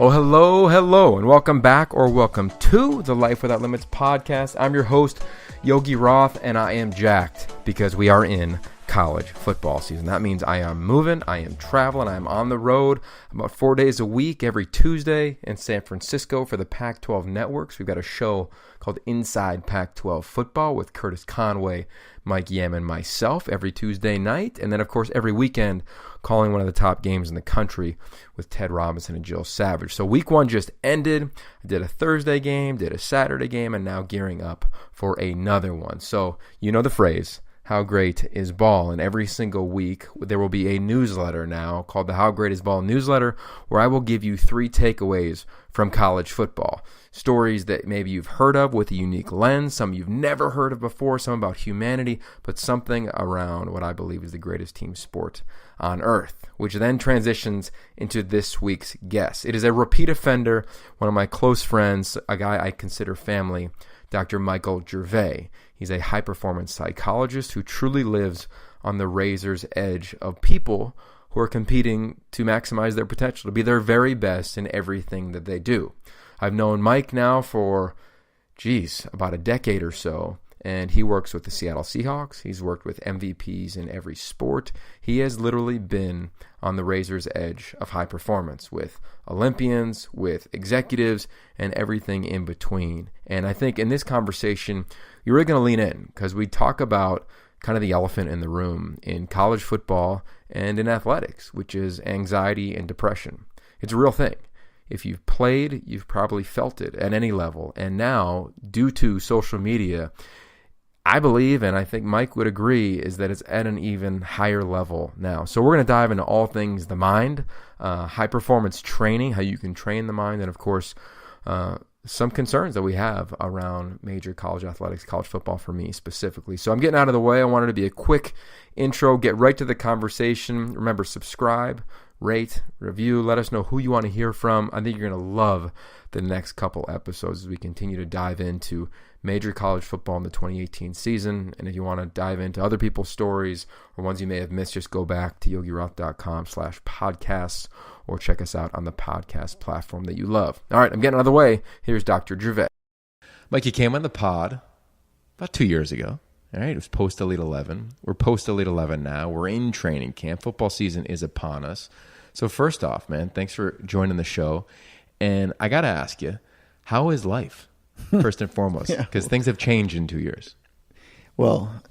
Oh, hello, and welcome back or welcome to the Life Without Limits podcast. I'm your host, Yogi Roth, and I am jacked because we are in college football season. That means I am moving, I am traveling, I am on the road about 4 days a week, every Tuesday in San Francisco for the Pac-12 networks. We've got a show called Inside Pac-12 Football with Curtis Conway, Mike Yam, and myself every Tuesday night. And then, of course, every weekend calling one of the top games in the country with Ted Robinson and Jill Savage. So week one just ended. I did a Thursday game, did a Saturday game, and now gearing up for another one. So you know the phrase, how great is ball? And every single week, there will be a newsletter now called the How Great is Ball newsletter, where I will give you 3 takeaways from college football. Stories that maybe you've heard of with a unique lens, some you've never heard of before, some about humanity, but something around what I believe is the greatest team sport on earth, which then transitions into this week's guest. It is a repeat offender, one of my close friends, a guy I consider family, Dr. Michael Gervais. He's a high-performance psychologist who truly lives on the razor's edge of people who are competing to maximize their potential, to be their very best in everything that they do. I've known Mike now for, about a decade or so, and he works with the Seattle Seahawks. He's worked with MVPs in every sport. He has literally been on the razor's edge of high performance with Olympians, with executives, and everything in between. And I think in this conversation, you're really going to lean in because we talk about kind of the elephant in the room in college football and in athletics, which is anxiety and depression. It's a real thing. If you've played, you've probably felt it at any level. And now, due to social media, I believe, and I think Mike would agree, is that it's at an even higher level now. So we're going to dive into all things the mind, high-performance training, how you can train the mind, and of course, some concerns that we have around major college athletics, college football for me specifically. So I'm getting out of the way. I wanted to be a quick intro, get right to the conversation. Remember, subscribe, rate, review, let us know who you want to hear from. I think you're going to love the next couple episodes as we continue to dive into major college football in the 2018 season. And if you want to dive into other people's stories or ones you may have missed, just go back to yogiroth.com/podcasts or check us out on the podcast platform that you love. All right, I'm getting out of the way. Here's Dr. Gervais. Mike, you came on the pod about 2 years ago. All right, it was post-Elite 11. We're post-Elite 11 now. We're in training camp. Football season is upon us. So first off, man, thanks for joining the show. And I got to ask you, how is life, first and foremost? Because things have changed in 2 years. Well,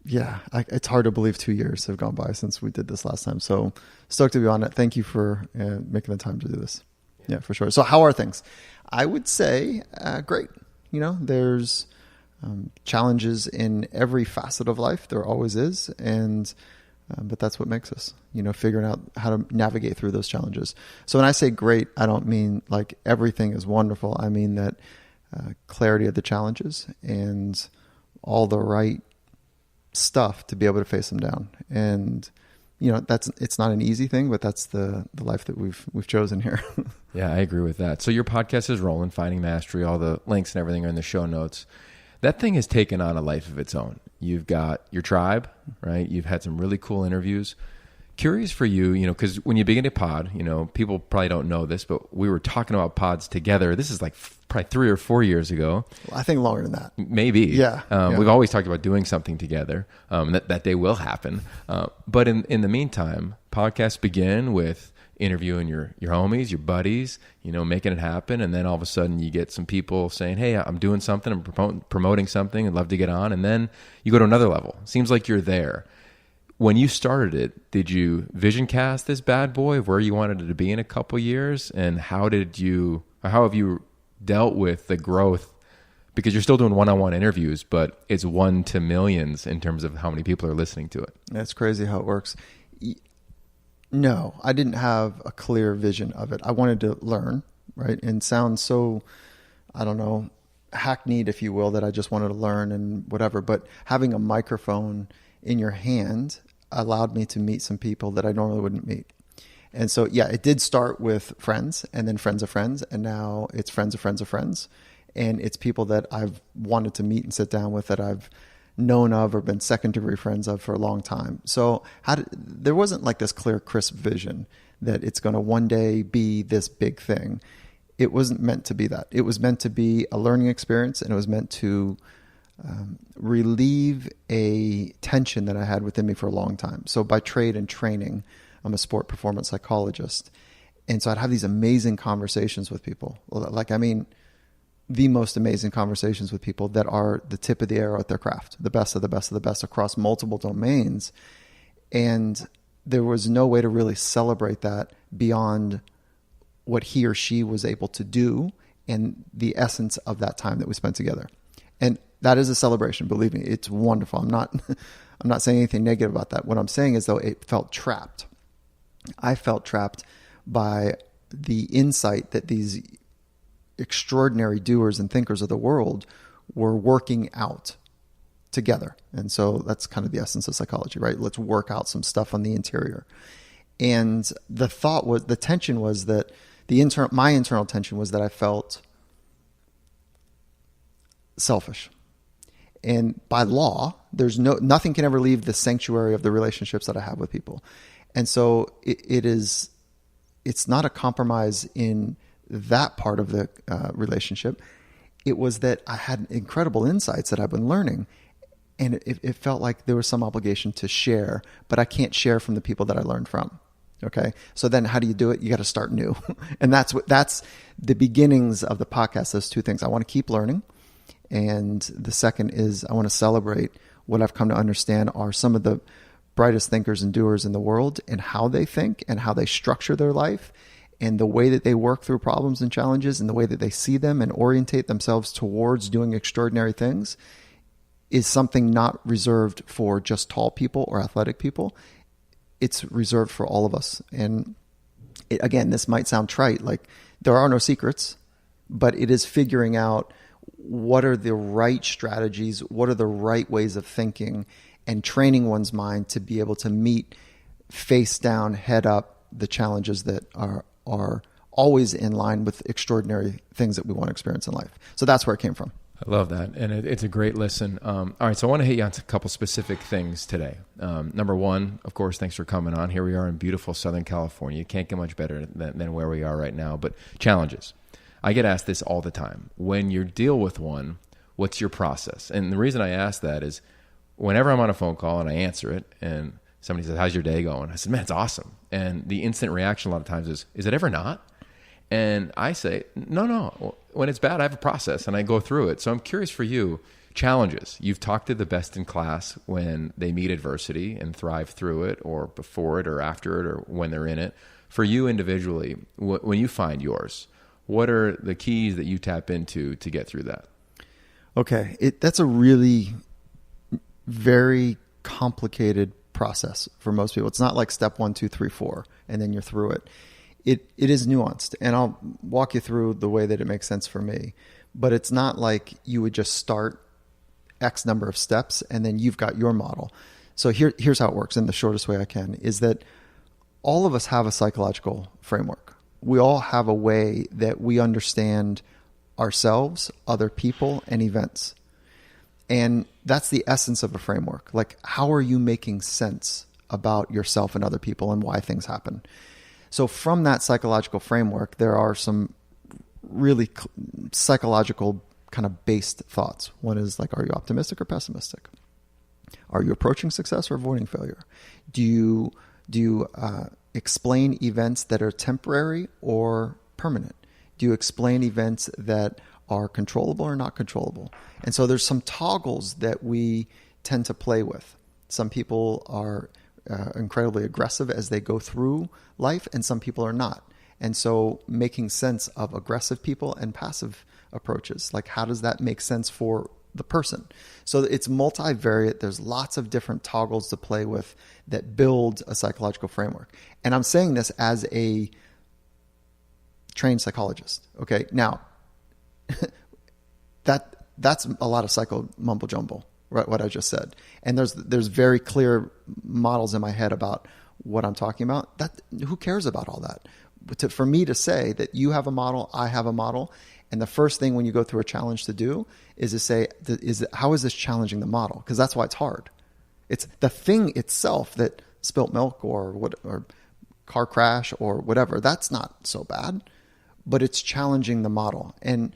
it's hard to believe 2 years have gone by since we did this last time. So stoked to be on it. Thank you for making the time to do this. Yeah, for sure. So how are things? I would say great. You know, there's challenges in every facet of life. There always is. But that's what makes us, figuring out how to navigate through those challenges. So when I say great, I don't mean like everything is wonderful. I mean that clarity of the challenges and all the right stuff to be able to face them down. And, it's not an easy thing, but that's the life that we've chosen here. Yeah, I agree with that. So your podcast is rolling, Finding Mastery. All the links and everything are in the show notes. That thing has taken on a life of its own. You've got your tribe, right? You've had some really cool interviews. Curious for you, because when you begin a pod, people probably don't know this, but we were talking about pods together. This is like probably 3 or 4 years ago. I think longer than that. Maybe. Yeah. We've always talked about doing something together. That day will happen. But in the meantime, podcasts begin with interviewing your homies, your buddies, making it happen. And then all of a sudden you get some people saying, hey, I'm doing something, I'm promoting something, I'd love to get on. And then you go to another level. Seems like you're there. When you started it, did you vision cast this bad boy of where you wanted it to be in a couple years? And how have you dealt with the growth? Because you're still doing one-on-one interviews, but it's 1 to millions in terms of how many people are listening to it. That's crazy how it works. No, I didn't have a clear vision of it. I wanted to learn, right? And sound so, I don't know, hackneyed, if you will, that I just wanted to learn and whatever. But having a microphone in your hand allowed me to meet some people that I normally wouldn't meet. And so, yeah, it did start with friends and then friends of friends. And now it's friends of friends of friends. And it's people that I've wanted to meet and sit down with that I've known of or been second degree friends of for a long time. So there wasn't like this clear, crisp vision. that it's going to one day be this big thing. It wasn't meant to be that. It was meant to be a learning experience, and it was meant to relieve a tension that I had within me for a long time. So by trade and training, I'm a sport performance psychologist. And so I'd have these amazing conversations with people. The most amazing conversations with people that are the tip of the arrow at their craft, the best of the best of the best across multiple domains. And there was no way to really celebrate that beyond what he or she was able to do and the essence of that time that we spent together. And that is a celebration. Believe me, it's wonderful. I'm not saying anything negative about that. What I'm saying is, though, it felt trapped. I felt trapped by the insight that these extraordinary doers and thinkers of the world were working out together. And so that's kind of the essence of psychology, right? Let's work out some stuff on the interior. And the tension was that my internal tension was that I felt selfish. And by law, nothing can ever leave the sanctuary of the relationships that I have with people. And so it's not a compromise in that part of the relationship. It was that I had incredible insights that I've been learning, and it felt like there was some obligation to share, but I can't share from the people that I learned from. Okay. So then how do you do it? You got to start new. And that's the beginnings of the podcast. Those two things. I want to keep learning. And the second is I want to celebrate what I've come to understand are some of the brightest thinkers and doers in the world, and how they think and how they structure their life, and the way that they work through problems and challenges, and the way that they see them and orientate themselves towards doing extraordinary things is something not reserved for just tall people or athletic people. It's reserved for all of us. And again, this might sound trite, like there are no secrets, but it is figuring out what are the right strategies, what are the right ways of thinking, and training one's mind to be able to meet face down, head up the challenges that are always in line with extraordinary things that we want to experience in life. So that's where it came from. I love that. And it's a great listen. All right. So I want to hit you on a couple specific things today. Number one, of course, thanks for coming on. Here we are in beautiful Southern California. You can't get much better than where we are right now, but challenges. I get asked this all the time. When you deal with one, what's your process? And the reason I ask that is whenever I'm on a phone call and I answer it and somebody says, how's your day going? I said, man, it's awesome. And the instant reaction a lot of times is it ever not? And I say, no. When it's bad, I have a process and I go through it. So I'm curious for you, challenges. You've talked to the best in class when they meet adversity and thrive through it, or before it or after it, or when they're in it. For you individually, when you find yours, what are the keys that you tap into to get through that? Okay. That's a really very complicated process for most people. It's not like step 1, 2, 3, 4, and then you're through it. It is nuanced, and I'll walk you through the way that it makes sense for me. But it's not like you would just start X number of steps and then you've got your model. So here's how it works in the shortest way I can, is that all of us have a psychological framework. We all have a way that we understand ourselves, other people, and events. And that's the essence of a framework. Like, how are you making sense about yourself and other people and why things happen? So from that psychological framework, there are some really psychological kind of based thoughts. One is like, are you optimistic or pessimistic? Are you approaching success or avoiding failure? Do you explain events that are temporary or permanent? Do you explain events that are controllable or not controllable? And so there's some toggles that we tend to play with. Some people are incredibly aggressive as they go through life, and some people are not. And so making sense of aggressive people and passive approaches, like how does that make sense for the person? So it's multivariate. There's lots of different toggles to play with that build a psychological framework. And I'm saying this as a trained psychologist. Okay. Now that's a lot of psycho mumbo jumbo, right? What I just said. And there's very clear models in my head about what I'm talking about. That who cares about all that? For me to say that you have a model, I have a model, and the first thing when you go through a challenge to do is to say, how is this challenging the model? Because that's why it's hard. It's the thing itself that spilt milk or car crash or whatever, that's not so bad, but it's challenging the model. And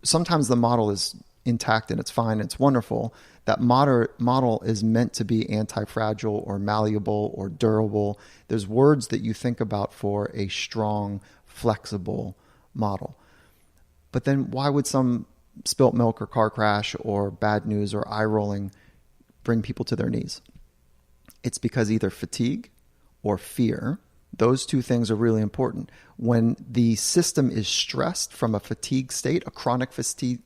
sometimes the model is intact and it's fine, it's wonderful. That model is meant to be anti-fragile or malleable or durable. There's words that you think about for a strong, flexible model. But then why would some spilt milk or car crash or bad news or eye rolling bring people to their knees? It's because either fatigue or fear, those two things are really important. When the system is stressed from a fatigue state, a chronic fatigue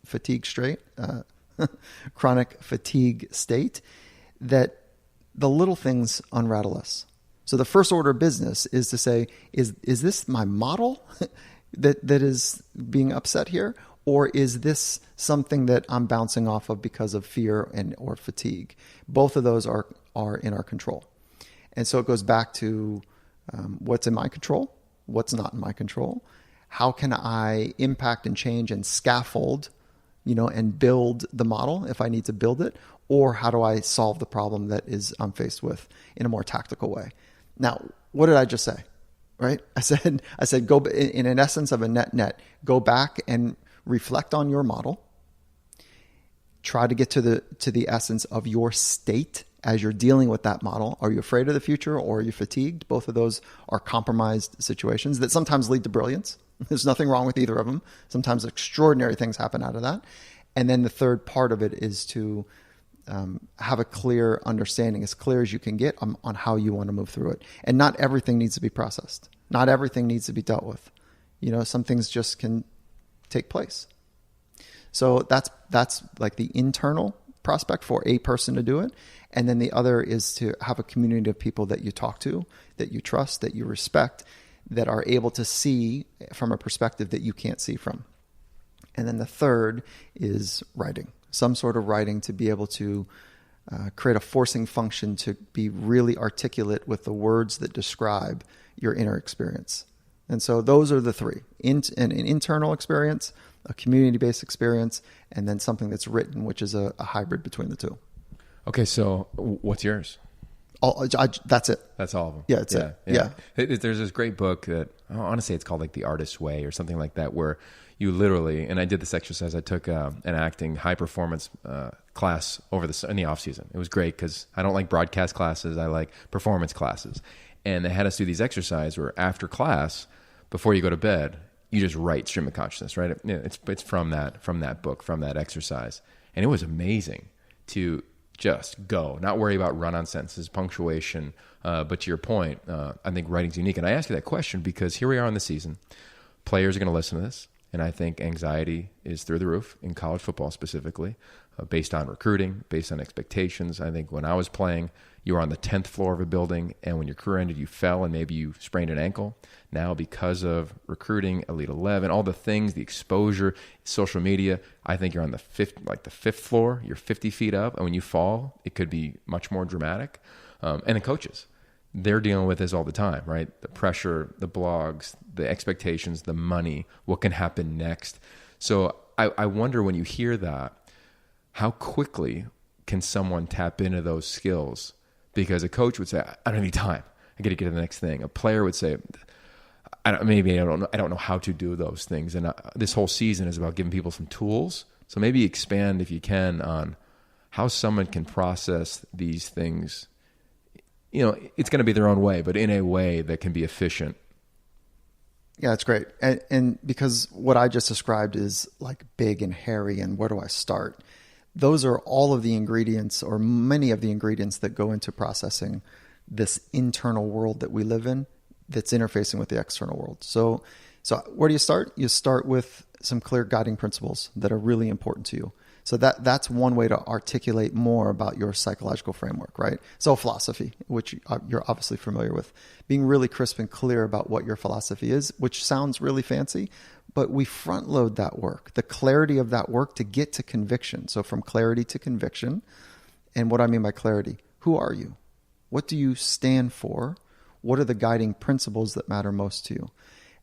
state, that the little things unrattle us. So the first order of business is to say, is this my model that is being upset here? Or is this something that I'm bouncing off of because of fear or fatigue? Both of those are in our control. And so it goes back to what's in my control, what's not in my control. How can I impact and change and scaffold, and build the model if I need to build it? Or how do I solve the problem that I'm faced with in a more tactical way? Now, what did I just say? Right? I said, go in an essence of a net, go back and reflect on your model. Try to get to the essence of your state as you're dealing with that model. Are you afraid of the future or are you fatigued? Both of those are compromised situations that sometimes lead to brilliance. There's nothing wrong with either of them. Sometimes extraordinary things happen out of that. And then the third part of it is to have a clear understanding, as clear as you can get, on how you want to move through it. And not everything needs to be processed. Not everything needs to be dealt with. Some things just can take place. So that's like the internal prospect for a person to do it. And then the other is to have a community of people that you talk to, that you trust, that you respect, that are able to see from a perspective that you can't see from. And then the third is writing, some sort of writing to be able to create a forcing function to be really articulate with the words that describe your inner experience. And so those are the three: an internal experience, a community-based experience, and then something that's written, which is a hybrid between the two. Okay, so what's yours? That's it. That's all of them. Yeah, that's it. Yeah. There's this great book that, I want to say it's called like The Artist's Way or something like that, where you literally, and I did this exercise, I took an acting high performance class in the off season. It was great because I don't like broadcast classes. I like performance classes. And they had us do these exercises where after class, before you go to bed, you just write stream of consciousness, right? It's from that book, from that exercise. And it was amazing to just go, not worry about run-on sentences, punctuation. But to your point, I think writing's unique. And I ask you that question because here we are in the season. Players are going to listen to this. And I think anxiety is through the roof in college football specifically, based on recruiting, based on expectations. I think when I was playing, you were on the 10th floor of a building, and when your career ended, you fell and maybe you sprained an ankle. Now, because of recruiting, Elite 11, all the things, the exposure, social media, I think you're on the fifth floor. You're 50 feet up, and when you fall, it could be much more dramatic. And the coaches, they're dealing with this all the time, right? The pressure, the blogs, the expectations, the money, what can happen next. So I wonder, when you hear that, how quickly can someone tap into those skills? Because a coach would say, I don't have any time. I got to get to the next thing. A player would say, I don't know how to do those things. And this whole season is about giving people some tools. So maybe expand, if you can, on how someone can process these things. It's going to be their own way, but in a way that can be efficient. Yeah, it's great. And because what I just described is like big and hairy, and where do I start? Those are all of the ingredients, or many of the ingredients, that go into processing this internal world that we live in that's interfacing with the external world. So where do you start? You start with some clear guiding principles that are really important to you. So that's one way to articulate more about your psychological framework, right? So philosophy, which you're obviously familiar with, being really crisp and clear about what your philosophy is, which sounds really fancy, but we front load that work, the clarity of that work, to get to conviction. So from clarity to conviction. And what I mean by clarity, who are you? What do you stand for? What are the guiding principles that matter most to you?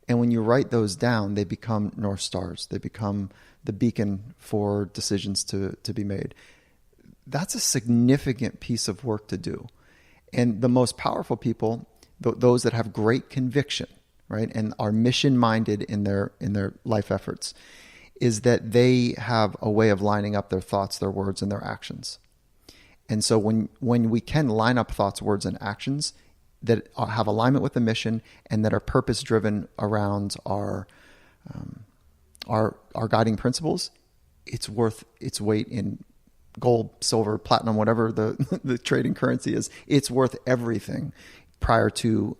And when you write those down, they become North Stars. They become the beacon for decisions to be made. That's a significant piece of work to do. And the most powerful people, those that have great conviction, right, and are mission-minded in their life efforts, is that they have a way of lining up their thoughts, their words, and their actions. And so when we can line up thoughts, words, and actions that have alignment with the mission and that are purpose-driven around our guiding principles, it's worth its weight in gold, silver, platinum, whatever the trading currency is. It's worth everything prior to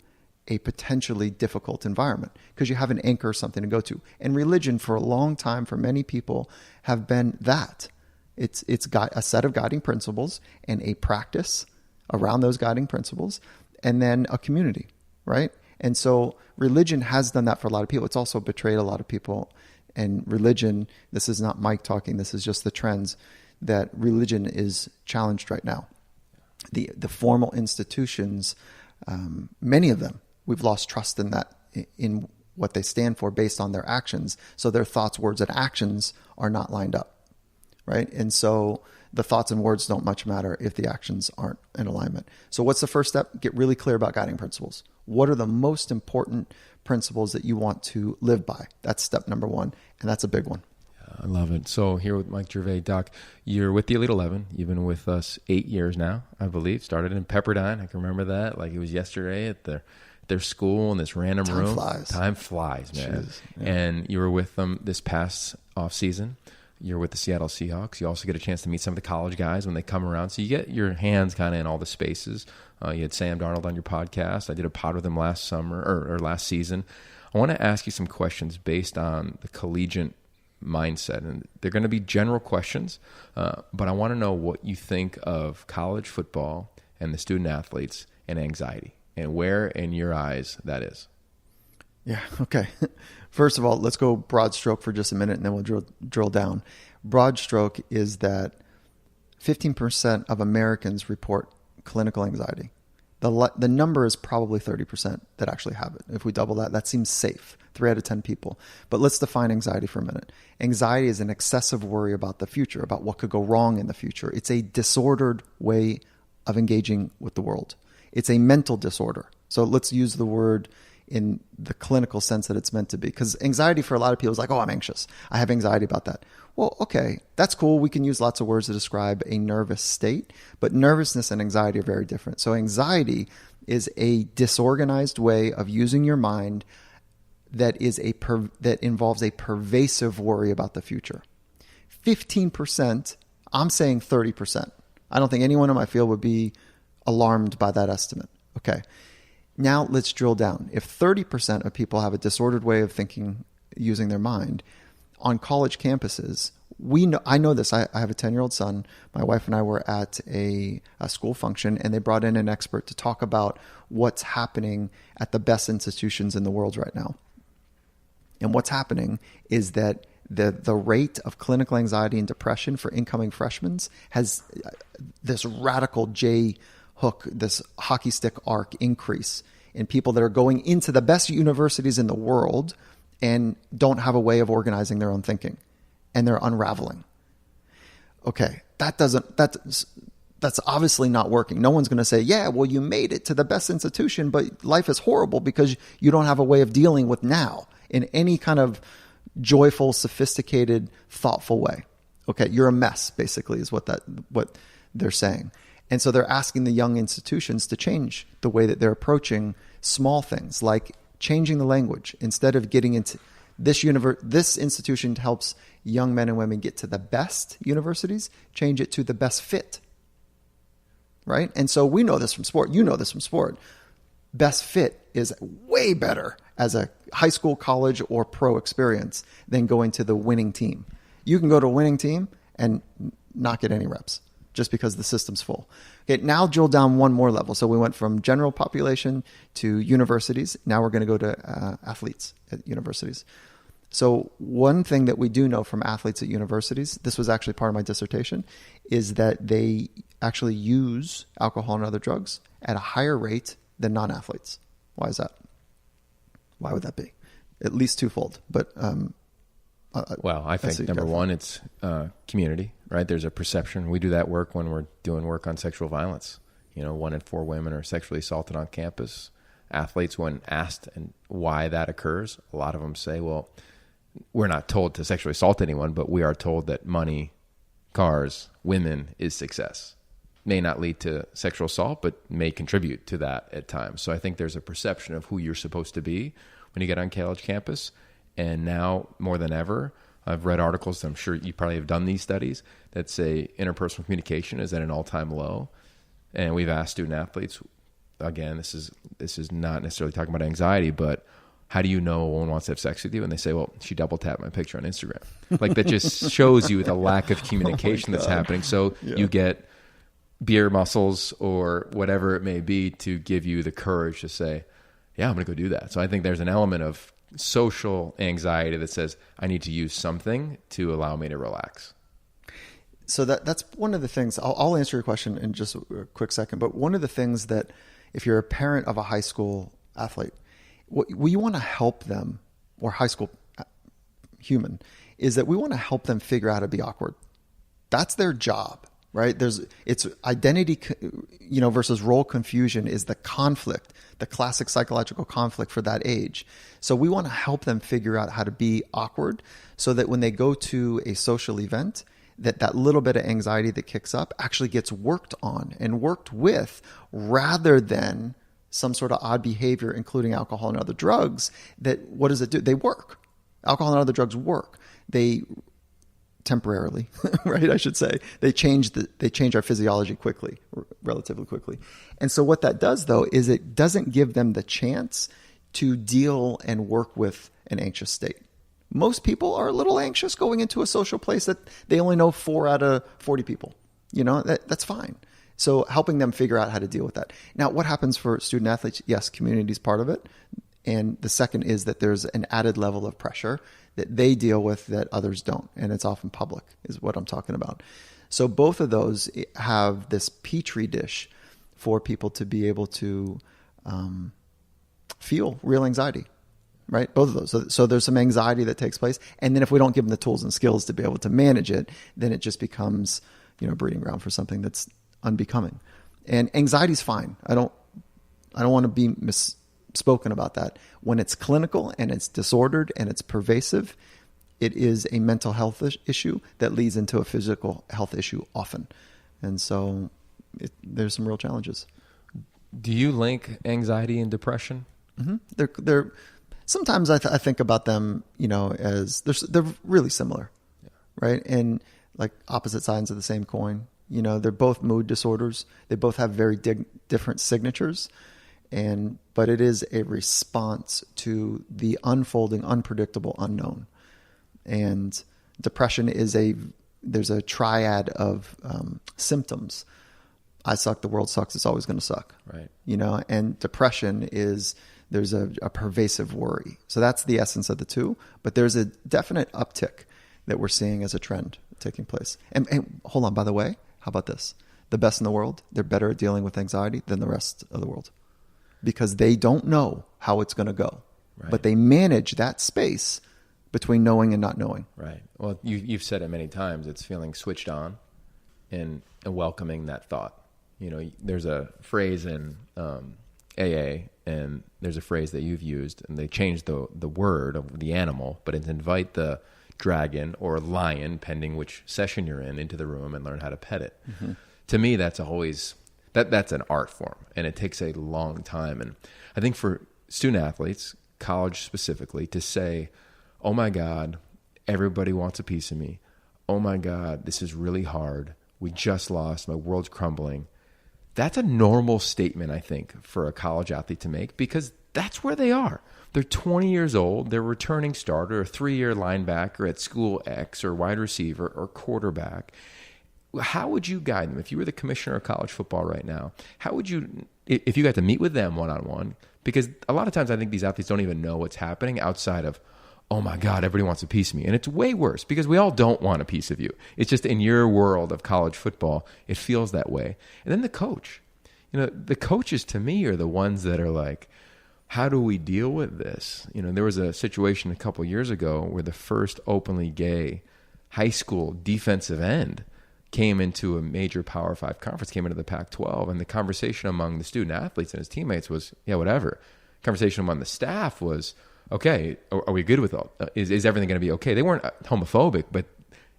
a potentially difficult environment, because you have an anchor, something to go to. And religion, for a long time, for many people, have been that. It's got a set of guiding principles and a practice around those guiding principles, and then a community, right? And so religion has done that for a lot of people. It's also betrayed a lot of people. And religion, this is not Mike talking, this is just the trends, that religion is challenged right now. The formal institutions, many of them, we've lost trust in that, in what they stand for based on their actions. So their thoughts, words, and actions are not lined up, right? And so the thoughts and words don't much matter if the actions aren't in alignment. So what's the first step? Get really clear about guiding principles. What are the most important principles that you want to live by? That's step number one, and that's a big one. I love it. So here with Mike Gervais, Doc, you're with the Elite 11. You've been with us 8 years now, I believe. Started in Pepperdine. I can remember that like it was yesterday at their school in this random room. Time flies, man. Jeez, yeah. And you were with them this past off season. You're with the Seattle Seahawks. You also get a chance to meet some of the college guys when they come around. So you get your hands kind of in all the spaces. You had Sam Darnold on your podcast. I did a pod with him last summer or last season. I want to ask you some questions based on the collegiate mindset. And they're going to be general questions, but I want to know what you think of college football and the student athletes and anxiety, and where in your eyes that is. Yeah. Okay. First of all, let's go broad stroke for just a minute, and then we'll drill down. Broad stroke is that 15% of Americans report clinical anxiety. The number is probably 30% that actually have it. If we double that, that seems safe. 3 out of 10 people. But let's define anxiety for a minute. Anxiety is an excessive worry about the future, about what could go wrong in the future. It's a disordered way of engaging with the world. It's a mental disorder. So let's use the word in the clinical sense that it's meant to be. Because anxiety for a lot of people is like, oh, I'm anxious. I have anxiety about that. Well, okay, that's cool. We can use lots of words to describe a nervous state, but nervousness and anxiety are very different. So anxiety is a disorganized way of using your mind that involves a pervasive worry about the future. 15%, I'm saying 30%. I don't think anyone in my field would be alarmed by that estimate. Okay. Now let's drill down. If 30% of people have a disordered way of thinking using their mind on college campuses, I know this. I have a 10-year-old son. My wife and I were at a school function, and they brought in an expert to talk about what's happening at the best institutions in the world right now. And what's happening is that the rate of clinical anxiety and depression for incoming freshmen has this radical J-hook, this hockey stick arc increase in people that are going into the best universities in the world and don't have a way of organizing their own thinking, and they're unraveling. Okay, that's obviously not working. No one's going to say, yeah, well, you made it to the best institution, but life is horrible because you don't have a way of dealing with now in any kind of joyful, sophisticated, thoughtful way. Okay, you're a mess, basically, is what they're saying. And so they're asking the young institutions to change the way that they're approaching small things, like changing the language. Instead of getting into this institution helps young men and women get to the best universities, change it to the best fit. Right? And so we know this from sport. You know this from sport. Best fit is way better as a high school, college, or pro experience than going to the winning team. You can go to a winning team and not get any reps just because the system's full. Okay, now drill down one more level. So we went from general population to universities. Now we're going to go to athletes at universities. So one thing that we do know from athletes at universities, this was actually part of my dissertation, is that they actually use alcohol and other drugs at a higher rate than non-athletes. Why is that? Why would that be? At least twofold. But well, I think number one, it's community, right? There's a perception. We do that work when we're doing work on sexual violence. 1 in 4 women are sexually assaulted on campus. athletes, when asked and why that occurs, a lot of them say, well, we're not told to sexually assault anyone, but we are told that money, cars, women is success. May not lead to sexual assault, but may contribute to that at times. So I think there's a perception of who you're supposed to be when you get on college campus. And now more than ever, I've read articles, I'm sure you probably have done these studies, that say interpersonal communication is at an all-time low. And we've asked student athletes, again, this is not necessarily talking about anxiety, but how do you know a woman wants to have sex with you? And they say, well, she double tapped my picture on Instagram. Like, that just shows you the lack of communication that's happening. So you get beer muscles or whatever it may be to give you the courage to say, yeah, I'm going to go do that. So I think there's an element of social anxiety that says, I need to use something to allow me to relax. So that's one of the things. I'll answer your question in just a quick second. But one of the things that, if you're a parent of a high school athlete, we want to help them, or high school human, is that we want to help them figure out how to be awkward. That's their job, right? It's identity, versus role confusion is the conflict, the classic psychological conflict for that age. So we want to help them figure out how to be awkward, so that when they go to a social event, that little bit of anxiety that kicks up actually gets worked on and worked with, rather than some sort of odd behavior, including alcohol and other drugs. That, what does it do? They work. Alcohol and other drugs work. They temporarily, right? I should say they change our physiology quickly, relatively quickly. And so what that does, though, is it doesn't give them the chance to deal and work with an anxious state. Most people are a little anxious going into a social place that they only know 4 out of 40 people. That's fine. So helping them figure out how to deal with that. Now, what happens for student athletes? Yes, community is part of it. And the second is that there's an added level of pressure that they deal with that others don't. And it's often public, is what I'm talking about. So both of those have this petri dish for people to be able to feel real anxiety. Right? Both of those. So there's some anxiety that takes place. And then if we don't give them the tools and skills to be able to manage it, then it just becomes, a breeding ground for something that's unbecoming. And anxiety is fine. I don't want to be misspoken about that. When it's clinical and it's disordered and it's pervasive, it is a mental health issue that leads into a physical health issue often. And so there's some real challenges. Do you link anxiety and depression? Mm-hmm. They're sometimes I think about them, as they're really similar, right? And like opposite sides of the same coin. They're both mood disorders. They both have very different signatures, but it is a response to the unfolding, unpredictable unknown. And depression there's a triad of symptoms. I suck, the world sucks, it's always going to suck. Right. And depression there's a pervasive worry. So that's the essence of the two. But there's a definite uptick that we're seeing as a trend taking place. And hold on, by the way, how about this? The best in the world, they're better at dealing with anxiety than the rest of the world, because they don't know how it's going to go. Right. But they manage that space between knowing and not knowing. Right. Well, you've said it many times. It's feeling switched on and welcoming that thought. There's a phrase in AA, and there's a phrase that you've used, and they changed the word of the animal, but it's invite the dragon or lion, pending which session you're in, into the room and learn how to pet it. Mm-hmm. To me, that's always that's an art form, and it takes a long time. And I think for student athletes, college specifically, to say, oh my God, everybody wants a piece of me. Oh my God, this is really hard. We just lost. My world's crumbling. That's a normal statement, I think, for a college athlete to make, because that's where they are. They're 20 years old. They're returning starter, a 3-year linebacker at school X, or wide receiver, or quarterback. How would you guide them? If you were the commissioner of college football right now, how would you, if you got to meet with them one-on-one? Because a lot of times I think these athletes don't even know what's happening outside of, oh my God, everybody wants a piece of me. And it's way worse, because we all don't want a piece of you. It's just in your world of college football, it feels that way. And then the coach. The coaches to me are the ones that are like, how do we deal with this? There was a situation a couple years ago where the first openly gay high school defensive end came into a major Power 5 conference, came into the Pac-12, and the conversation among the student athletes and his teammates was, yeah, whatever. conversation among the staff was, okay, are we good with all? Is everything going to be okay? They weren't homophobic, but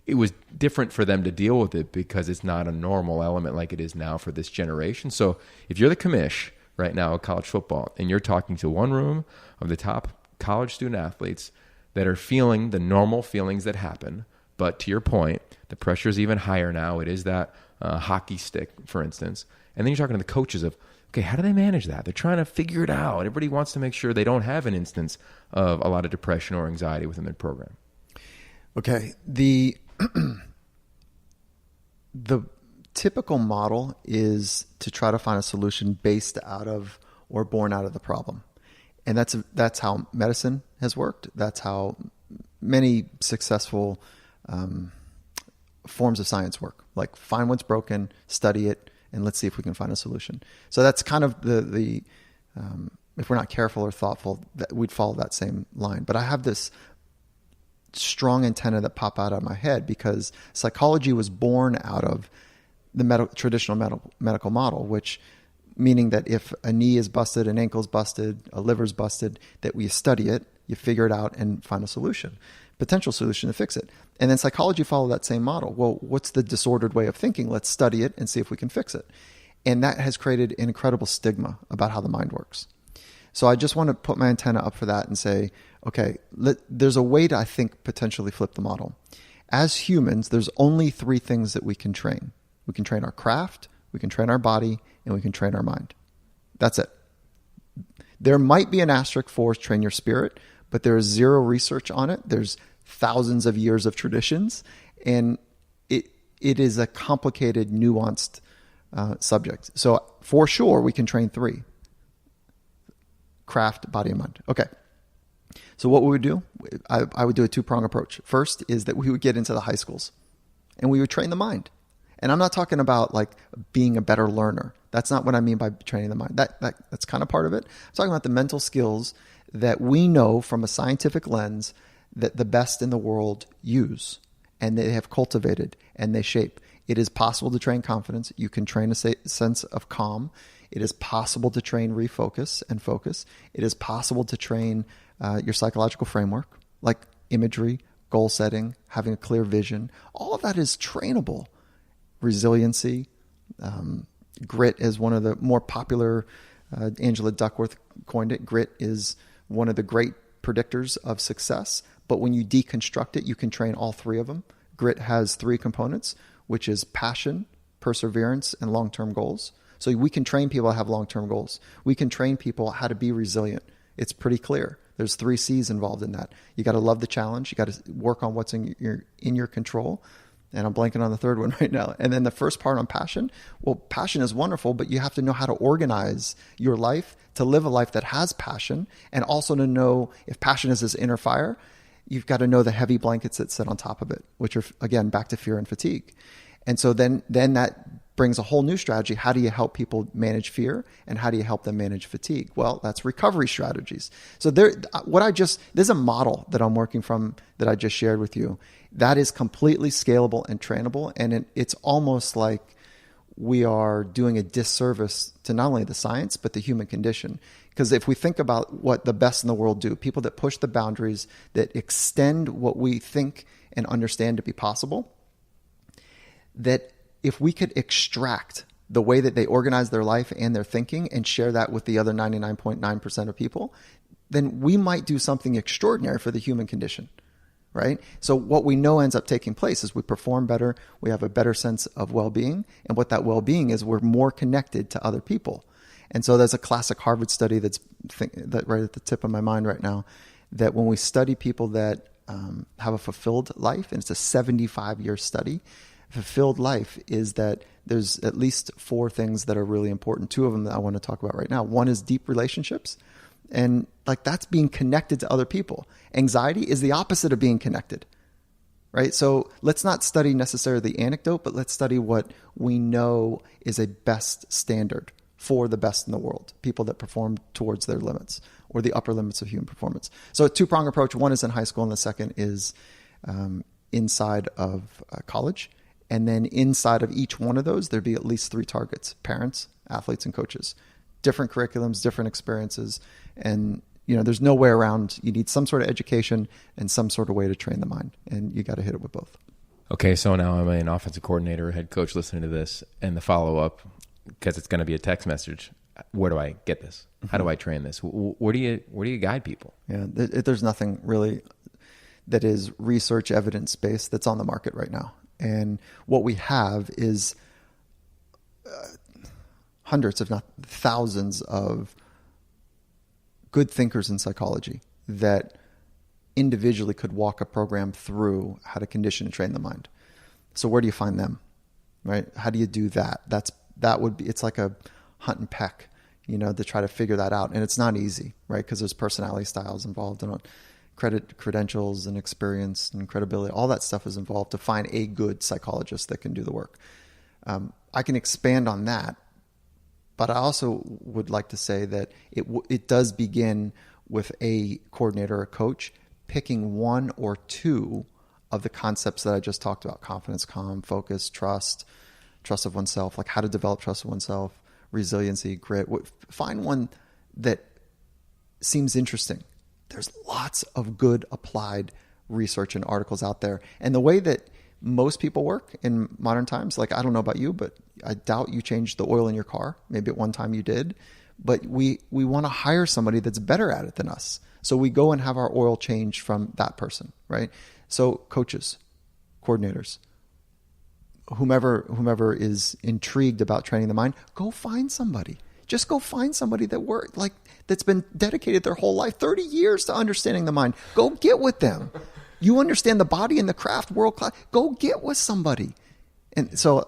it was different for them to deal with it because it's not a normal element like it is now for this generation. So if you're the commish right now of college football and you're talking to one room of the top college student athletes that are feeling the normal feelings that happen, but to your point, the pressure is even higher now. It is that hockey stick, for instance. And then you're talking to the coaches of, okay, how do they manage that? They're trying to figure it out. Everybody wants to make sure they don't have an instance of a lot of depression or anxiety within their program. Okay. The typical model is to try to find a solution based out of or born out of the problem. And that's how medicine has worked. That's how many successful forms of science work. Like, find what's broken, study it, and let's see if we can find a solution. So that's kind of the if we're not careful or thoughtful, that we'd follow that same line. But I have this strong antenna that pop out of my head because psychology was born out of the traditional medical model, which meaning that if a knee is busted, an ankle's busted, a liver's busted, that we study it, you figure it out and find a solution, potential solution to fix it. And then psychology followed that same model. Well, what's the disordered way of thinking? Let's study it and see if we can fix it. And that has created an incredible stigma about how the mind works. So I just want to put my antenna up for that and say, okay, there's a way to, I think, potentially flip the model. As humans, there's only 3 things that we can train. We can train our craft, we can train our body, and we can train our mind. That's it. There might be an asterisk for train your spirit, but there is zero research on it. There's thousands of years of traditions, and it is a complicated, nuanced subject. So for sure, we can train 3. Craft, body, and mind. Okay. So what we would do, I would do a 2-prong approach. First is that we would get into the high schools and we would train the mind. And I'm not talking about like being a better learner. That's not what I mean by training the mind. That's kind of part of it. I'm talking about the mental skills that we know from a scientific lens that the best in the world use and they have cultivated and they shape. It is possible to train confidence. You can train a sense of calm. It is possible to train refocus and focus. It is possible to train your psychological framework, like imagery, goal setting, having a clear vision. All of that is trainable. Resiliency, grit is one of the more popular, Angela Duckworth coined it. Grit is one of the great predictors of success. But when you deconstruct it, you can train all 3 of them. Grit has 3 components, which is passion, perseverance, and long-term goals. So we can train people to have long-term goals. We can train people how to be resilient. It's pretty clear. There's 3 C's involved in that. You got to love the challenge. You got to work on what's in your control. And I'm blanking on the 3rd one right now. And then the first part on passion. Well, passion is wonderful, but you have to know how to organize your life to live a life that has passion, and also to know if passion is this inner fire, you've got to know the heavy blankets that sit on top of it, which are, again, back to fear and fatigue. And so then that brings a whole new strategy. How do you help people manage fear, and how do you help them manage fatigue? Well, that's recovery strategies. So this is a model that I'm working from that I just shared with you. That is completely scalable and trainable. And it's almost like we are doing a disservice to not only the science, but the human condition. Because if we think about what the best in the world do, people that push the boundaries, that extend what we think and understand to be possible, that if we could extract the way that they organize their life and their thinking and share that with the other 99.9% of people, then we might do something extraordinary for the human condition, right? So what we know ends up taking place is we perform better, we have a better sense of well-being, and what that well-being is, we're more connected to other people. And so there's a classic Harvard study that right at the tip of my mind right now, that when we study people that have a fulfilled life, and it's a 75-year study, fulfilled life is that there's at least 4 things that are really important. 2 of them that I want to talk about right now. One is deep relationships. And like that's being connected to other people. Anxiety is the opposite of being connected, right? So let's not study necessarily the anecdote, but let's study what we know is a best standard for the best in the world. People that perform towards their limits or the upper limits of human performance. So a 2-prong approach. One is in high school and the second is inside of college. And then inside of each one of those, there'd be at least 3 targets: parents, athletes, and coaches. different curriculums, different experiences. And, there's no way around. You need some sort of education and some sort of way to train the mind. And you got to hit it with both. Okay, so now I'm an offensive coordinator or head coach listening to this, and the follow-up, because it's going to be a text message, where do I get this? How do I train this? Where do you guide people? Yeah, there's nothing really that is research evidence-based that's on the market right now. And what we have is hundreds, if not thousands, of good thinkers in psychology that individually could walk a program through how to condition and train the mind. So where do you find them, right? How do you do that? It's like a hunt and peck, to try to figure that out. And it's not easy, right? Because there's personality styles involved and credentials and experience and credibility. All that stuff is involved to find a good psychologist that can do the work. I can expand on that, but I also would like to say that it does begin with a coordinator or coach picking one or two of the concepts that I just talked about: confidence, calm, focus, trust of oneself, like how to develop trust of oneself, resiliency, grit. Find one that seems interesting. There's lots of good applied research and articles out there. And the way that most people work in modern times, like, I don't know about you, but I doubt you changed the oil in your car. Maybe at one time you did, but we want to hire somebody that's better at it than us. So we go and have our oil changed from that person, right? So coaches, coordinators, whomever is intrigued about training the mind, go find somebody. Just go find somebody that's been dedicated their whole life, 30 years to understanding the mind. Go get with them. You understand the body and the craft world class. Go get with somebody. And so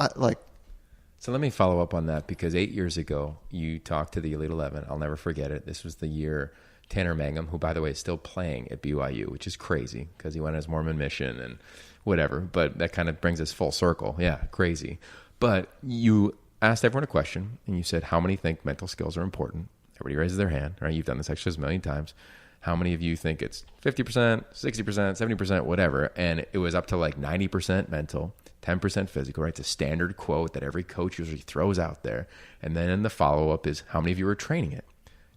So let me follow up on that, because 8 years ago, you talked to the Elite 11. I'll never forget it. This was the year Tanner Mangum, who, by the way, is still playing at BYU, which is crazy because he went as Mormon mission and whatever. But that kind of brings us full circle. Yeah, crazy. But you asked everyone a question, and you said, how many think mental skills are important? Everybody raises their hand, right? You've done this exercise a million times. How many of you think it's 50%, 60%, 70%, whatever? And it was up to like 90% mental, 10% physical, right? It's a standard quote that every coach usually throws out there. And then in the follow-up is, how many of you were training it?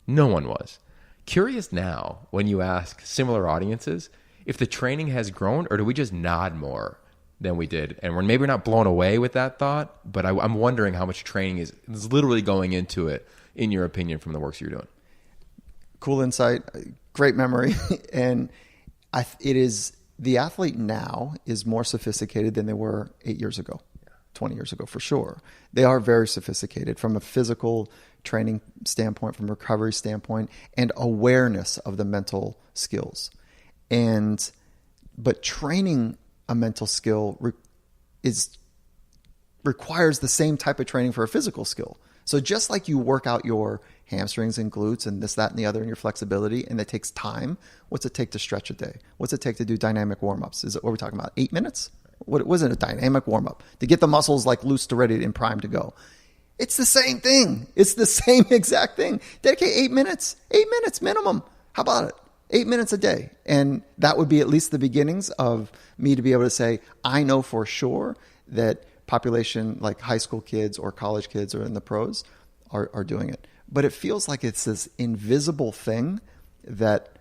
No one was. Curious now, when you ask similar audiences, if the training has grown, or do we just nod more than we did? And we're maybe not blown away with that thought, but I'm wondering how much training is literally going into it, in your opinion, from the works you're doing. Cool insight, great memory. And it is, the athlete now is more sophisticated than they were 8 years ago, 20 years ago, for sure. They are very sophisticated from a physical training standpoint, from a recovery standpoint, and awareness of the mental skills. But training a mental skill requires the same type of training for a physical skill. So just like you work out your hamstrings and glutes and this, that, and the other, and your flexibility, and it takes time. What's it take to stretch a day? What's it take to do dynamic warm-ups? Is it what we're talking about? 8 minutes? What wasn't a dynamic warm-up to get the muscles like loose to ready and primed to go? It's the same thing. It's the same exact thing. Dedicate 8 minutes. 8 minutes minimum. How about it? 8 minutes a day. And that would be at least the beginnings of me to be able to say, I know for sure that population like high school kids or college kids or in the pros are doing it. But it feels like it's this invisible thing that,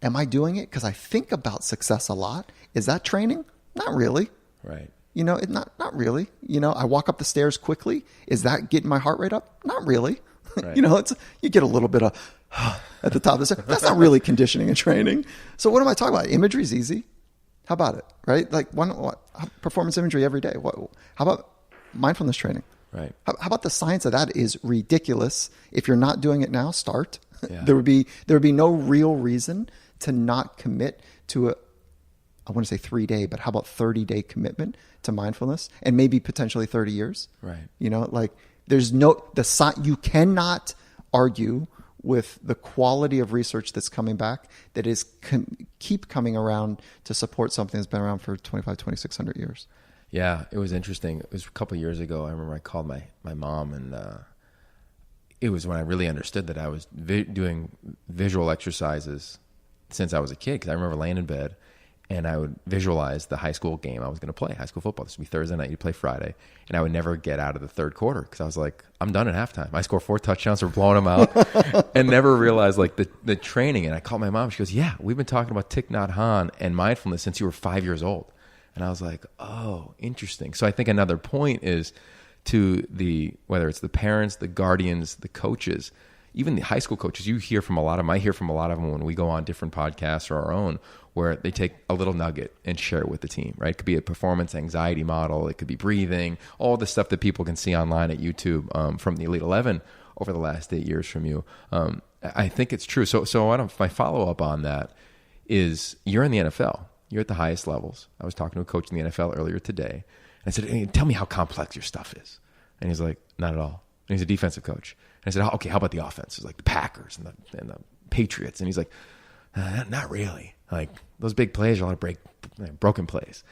am I doing it because I think about success a lot? Is that training? Not really. Right. Not really. I walk up the stairs quickly. Is that getting my heart rate up? Not really. Right. You get a little bit of at the top of the stairs. That's not really conditioning and training. So what am I talking about? Imagery is easy. How about it? Right? Like performance imagery every day. How about mindfulness training? Right. How about the science of that is ridiculous. If you're not doing it now, start. Yeah. There would be no real reason to not commit to I want to say 3-day, but how about 30-day commitment to mindfulness and maybe potentially 30 years? Right. There's you cannot argue with the quality of research that's coming back that is keep coming around to support something that's been around for 2,600 years. Yeah, it was interesting. It was a couple of years ago. I remember I called my mom, and it was when I really understood that I was doing visual exercises since I was a kid, because I remember laying in bed and I would visualize the high school game I was going to play, high school football. This would be Thursday night, you'd play Friday. And I would never get out of the third quarter because I was like, I'm done at halftime. I score 4 touchdowns, we're blowing them out. And never realized like the training. And I called my mom. She goes, yeah, we've been talking about Thich Nhat Hanh and mindfulness since you were 5 years old. And I was like, oh, interesting. So I think another point is to whether it's the parents, the guardians, the coaches, even the high school coaches, I hear from a lot of them when we go on different podcasts or our own, where they take a little nugget and share it with the team, right? It could be a performance anxiety model. It could be breathing, all the stuff that people can see online at YouTube from the Elite 11 over the last 8 years from you. I think it's true. So my follow-up on that is you're in the NFL. You're at the highest levels. I was talking to a coach in the NFL earlier today. And I said, hey, tell me how complex your stuff is. And he's like, not at all. And he's a defensive coach. And I said, okay, how about the offenses, like the Packers and the Patriots? And he's like, not really. Like those big plays are a lot of broken plays.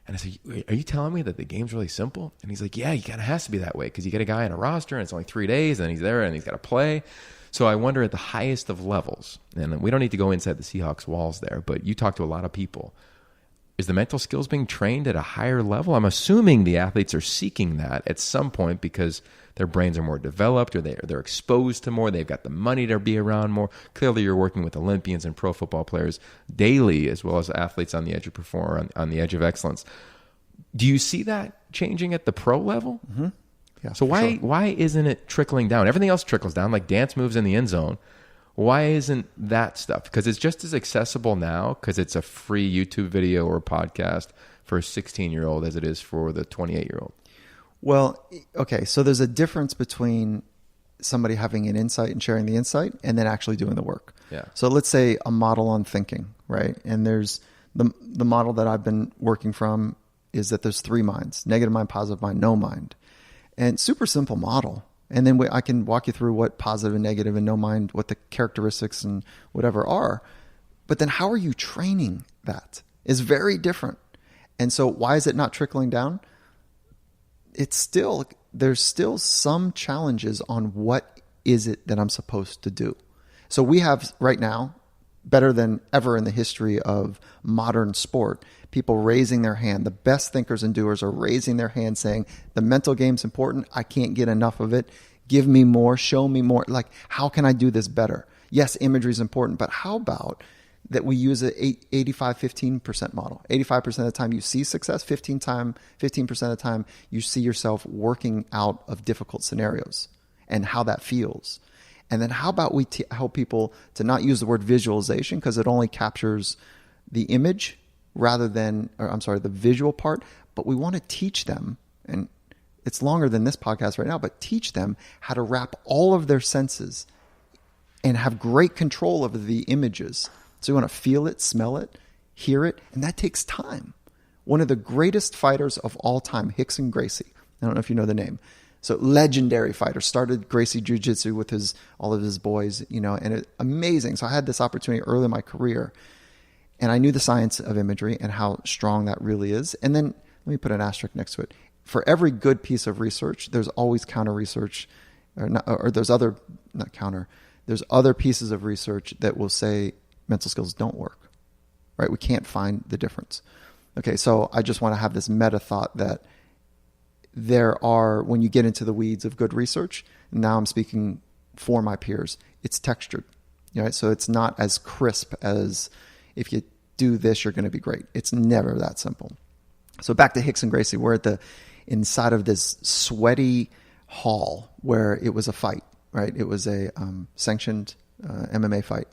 And I said, are you telling me that the game's really simple? And he's like, yeah, it kind of has to be that way because you get a guy on a roster and it's only 3 days and he's there and he's got to play. So I wonder at the highest of levels, and we don't need to go inside the Seahawks walls there, but you talk to a lot of people. Is the mental skills being trained at a higher level? I'm assuming the athletes are seeking that at some point because their brains are more developed or they're exposed to more. They've got the money to be around more. Clearly, you're working with Olympians and pro football players daily as well as athletes on the edge of performance, on the edge of excellence. Do you see that changing at the pro level? Mm-hmm. Yeah, so why isn't it trickling down? Everything else trickles down, like dance moves in the end zone. Why isn't that stuff? Because it's just as accessible now because it's a free YouTube video or podcast for a 16-year-old as it is for the 28-year-old. Well, okay, so there's a difference between somebody having an insight and sharing the insight and then actually doing the work. Yeah. So let's say a model on thinking, right? And there's the model that I've been working from is that there's 3 minds: negative mind, positive mind, no mind. And super simple model. And then I can walk you through what positive and negative and no mind, what the characteristics and whatever are. But then how are you training that is very different. And so why is it not trickling down? There's still some challenges on what is it that I'm supposed to do. So we have right now, better than ever in the history of modern sport, people raising their hand. The best thinkers and doers are raising their hand saying, the mental game's important. I can't get enough of it. Give me more, show me more. Like, how can I do this better? Yes, imagery is important, but how about that we use an 85-15% model? 85% of the time you see success, 15% of the time you see yourself working out of difficult scenarios and how that feels. And then how about we help people to not use the word visualization because it only captures the image the visual part, but we want to teach them, and it's longer than this podcast right now, but teach them how to wrap all of their senses and have great control over the images. So you want to feel it, smell it, hear it, and that takes time. One of the greatest fighters of all time, Rickson Gracie. I don't know if you know the name. So legendary fighter, started Gracie Jiu-Jitsu with all of his boys, and amazing. So I had this opportunity early in my career, and I knew the science of imagery and how strong that really is. And then let me put an asterisk next to it. For every good piece of research, there's always counter research, there's other pieces of research that will say mental skills don't work, right? We can't find the difference. Okay, so I just want to have this meta thought that when you get into the weeds of good research, now I'm speaking for my peers, it's textured, right? So it's not as crisp as if you do this, you're going to be great. It's never that simple. So back to Rickson Gracie, we're inside of this sweaty hall where it was a fight, right? It was a sanctioned MMA fight,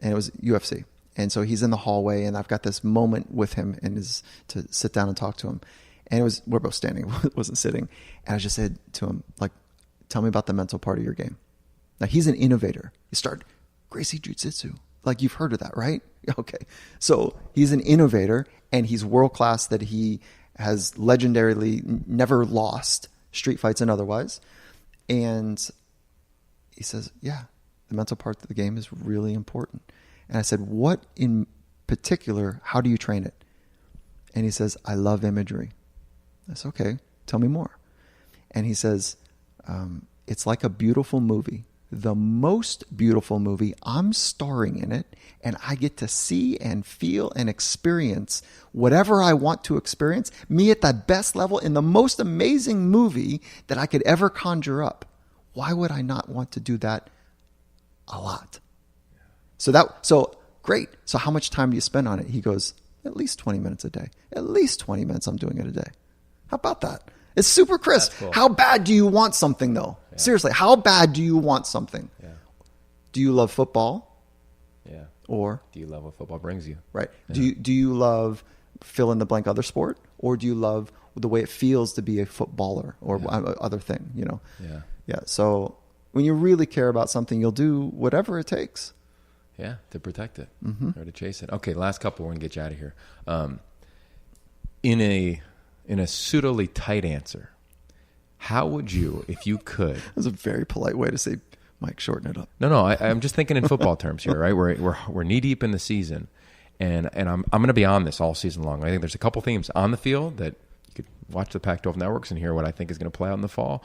and it was UFC. And so he's in the hallway, and I've got this moment with him to sit down and talk to him. And we're both standing, it wasn't sitting. And I just said to him, like, tell me about the mental part of your game. Now, he's an innovator. He started Gracie Jiu-Jitsu. Like, you've heard of that, right? Okay. So he's an innovator, and he's world-class, that he has legendarily never lost street fights and otherwise. And he says, yeah, the mental part of the game is really important. And I said, what in particular, how do you train it? And he says, I love imagery. I said, okay, tell me more. And he says, it's like a beautiful movie. the most beautiful movie. I'm starring in it, and I get to see and feel and experience whatever I want to experience, me at the best level in the most amazing movie that I could ever conjure up. Why would I not want to do that a lot? So great. So how much time do you spend on it? He goes, at least 20 minutes a day. At least 20 minutes I'm doing it a day. How about that? It's super crisp. Cool. How bad do you want something, though? Yeah. Seriously, how bad do you want something? Yeah. Do you love football? Yeah. Or do you love what football brings you? Right. Yeah. Do you love fill in the blank other sport? Or do you love the way it feels to be a footballer or other thing, you know? Yeah. Yeah. So when you really care about something, you'll do whatever it takes. Yeah, to protect it or to chase it. Okay, last couple. We're gonna get you out of here. In a pseudolly tight answer, how would you, if you could? That's a very polite way to say, Mike, shorten it up. No, I'm just thinking in football terms here, right? We're knee deep in the season, and I'm gonna be on this all season long. I think there's a couple themes on the field that you could watch the Pac-12 networks and hear what I think is gonna play out in the fall.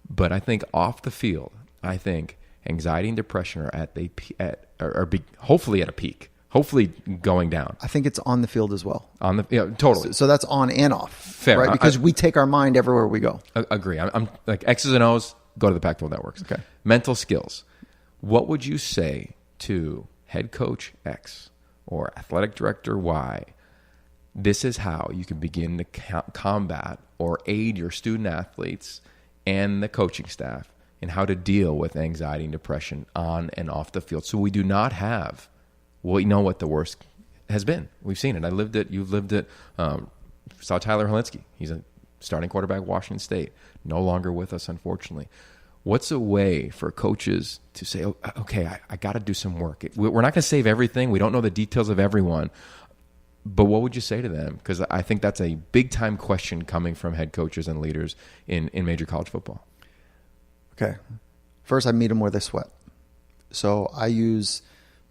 But I think off the field, I think anxiety and depression are hopefully at a peak, hopefully going down. I think it's on the field as well. Totally. So that's on and off. Fair, right? Because we take our mind everywhere we go. Agree. I'm like X's and O's. Go to the Pac-12 networks. Okay. Mental skills. What would you say to head coach X or athletic director Y? This is how you can begin to combat or aid your student athletes and the coaching staff and how to deal with anxiety and depression on and off the field. So we do not have, we know what the worst has been. We've seen it. I lived it. You've lived it. Saw Tyler Helinski. He's a starting quarterback at Washington State. No longer with us, unfortunately. What's a way for coaches to say, okay, I got to do some work. We're not going to save everything. We don't know the details of everyone. But what would you say to them? Because I think that's a big-time question coming from head coaches and leaders in major college football. Okay. First, I meet them where they sweat. So I use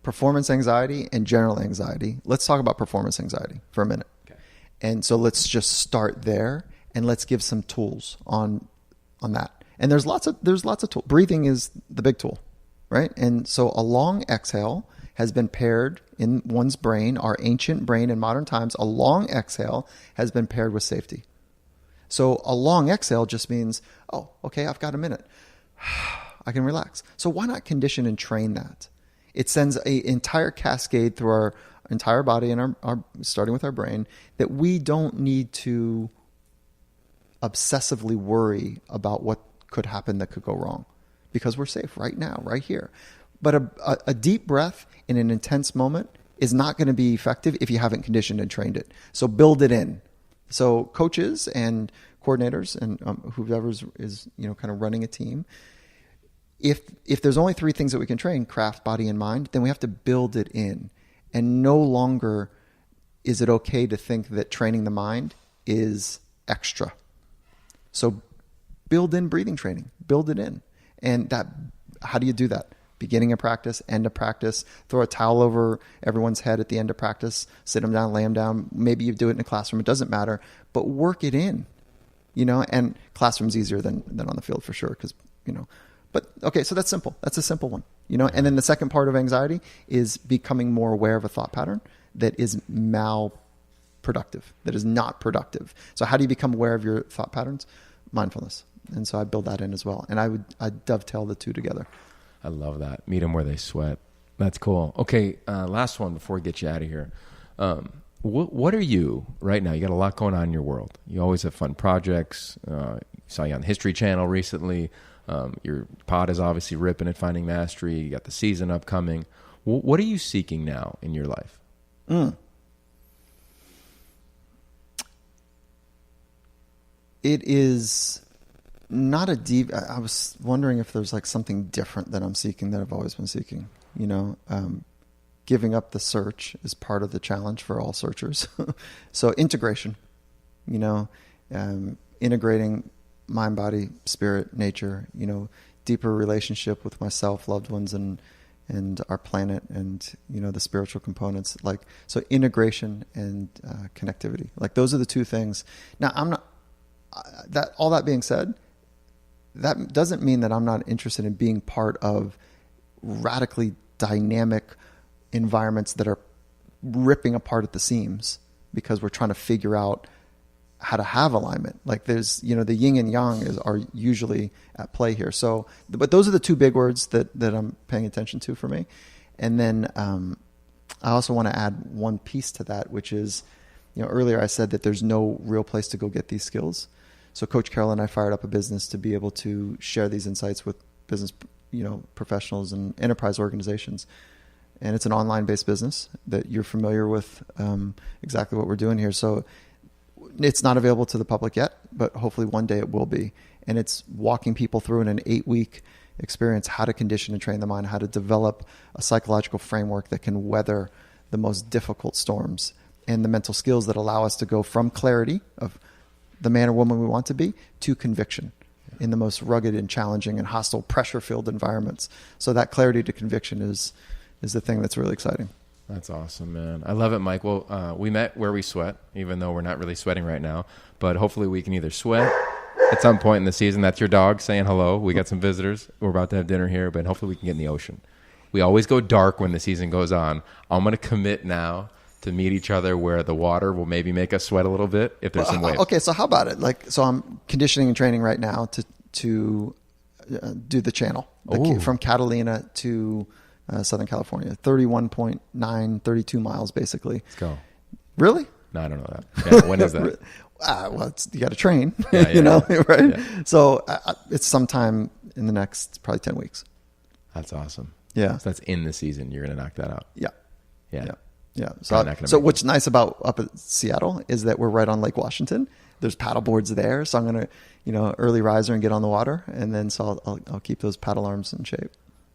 performance anxiety and general anxiety. Let's talk about performance anxiety for a minute. Okay. And so let's just start there and let's give some tools on that. And there's lots of tools. Breathing is the big tool, right? And so a long exhale has been paired in one's brain, our ancient brain in modern times, a long exhale has been paired with safety. So a long exhale just means, oh, okay, I've got a minute. I can relax. So why not condition and train that? It sends an entire cascade through our entire body and our starting with our brain that we don't need to obsessively worry about what could happen that could go wrong because we're safe right now, right here. But a deep breath in an intense moment is not going to be effective if you haven't conditioned and trained it. So build it in. So coaches and coordinators and whoever is kind of running a team, if there's only 3 things that we can train, craft, body, and mind, then we have to build it in. And no longer is it okay to think that training the mind is extra. So build in breathing training, build it in. And how do you do that? Beginning of practice, end of practice, throw a towel over everyone's head at the end of practice, sit them down, lay them down. Maybe you do it in a classroom. It doesn't matter, but work it in, and classroom's easier than on the field for sure. But okay, so that's simple. That's a simple one, and then the second part of anxiety is becoming more aware of a thought pattern that is malproductive, that is not productive. So how do you become aware of your thought patterns? Mindfulness. And so I build that in as well. And I dovetail the two together. I love that. Meet them where they sweat. That's cool. Okay, last one before we get you out of here. What are you right now? You got a lot going on in your world. You always have fun projects. Saw you on the History Channel recently. Your pod is obviously ripping at Finding Mastery. You got the season upcoming. What are you seeking now in your life? It is not a deep. I was wondering if there's like something different that I'm seeking that I've always been seeking. Giving up the search is part of the challenge for all searchers. So integration, integrating mind, body, spirit, nature, deeper relationship with myself, loved ones, and our planet, and the spiritual components. So integration and connectivity. Those are the 2 things. Now I'm not. All that being said, that doesn't mean that I'm not interested in being part of radically dynamic environments that are ripping apart at the seams because we're trying to figure out how to have alignment. Like there's, the yin and yang are usually at play here. So, but those are the two big words that I'm paying attention to for me. And then I also want to add one piece to that, which is, earlier I said that there's no real place to go get these skills. So Coach Carroll and I fired up a business to be able to share these insights with business, professionals and enterprise organizations. And it's an online-based business that you're familiar with, exactly what we're doing here. So it's not available to the public yet, but hopefully one day it will be. And it's walking people through in an 8-week experience how to condition and train the mind, how to develop a psychological framework that can weather the most difficult storms, and the mental skills that allow us to go from clarity of the man or woman we want to be to conviction in the most rugged and challenging and hostile, pressure-filled environments. So that clarity to conviction is the thing that's really exciting. That's awesome, man. I love it, Mike. Well, we met where we sweat, even though we're not really sweating right now. But hopefully we can either sweat at some point in the season. That's your dog saying hello. We got some visitors. We're about to have dinner here, but hopefully we can get in the ocean. We always go dark when the season goes on. I'm going to commit now to meet each other where the water will maybe make us sweat a little bit if there's some waves. Okay, so how about it? So I'm conditioning and training right now to do the channel from Catalina to Southern California, 31.9, 32 miles basically. Let's go. Really? No, I don't know that. Yeah, when is that? Well, you got to train, right? Yeah. So it's sometime in the next probably 10 weeks. That's awesome. Yeah. So that's in the season. You're going to knock that out. Yeah. Yeah. Yeah. So what's nice about up at Seattle is that we're right on Lake Washington. There's paddle boards there. So I'm going to, early riser and get on the water. And then so I'll keep those paddle arms in shape.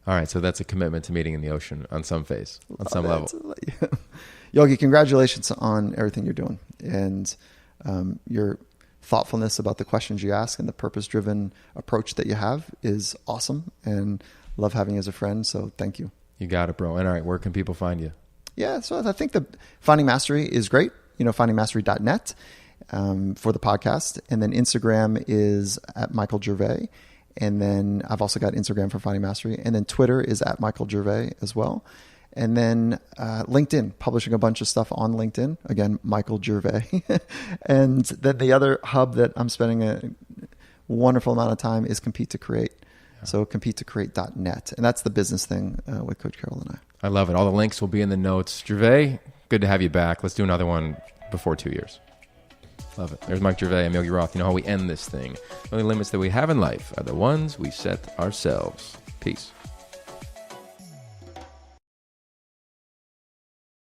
All right. So that's a commitment to meeting in the ocean on some phase, on some level. Yogi, congratulations on everything you're doing and your thoughtfulness about the questions you ask and the purpose-driven approach that you have is awesome, and love having you as a friend. So thank you. You got it, bro. And all right, where can people find you? Yeah, so I think the Finding Mastery is great. Findingmastery.net for the podcast, and then Instagram is at Michael Gervais. And then I've also got Instagram for Finding Mastery. And then Twitter is at Michael Gervais as well. And then LinkedIn, publishing a bunch of stuff on LinkedIn. Again, Michael Gervais. And then the other hub that I'm spending a wonderful amount of time is Compete to Create. Yeah. So competetocreate.net. And that's the business thing with Coach Carroll and I. I love it. All the links will be in the notes. Gervais, good to have you back. Let's do another one before 2 years. Love it. There's Mike Gervais. I'm Yogi Roth. You know how we end this thing. The only limits that we have in life are the ones we set ourselves. Peace.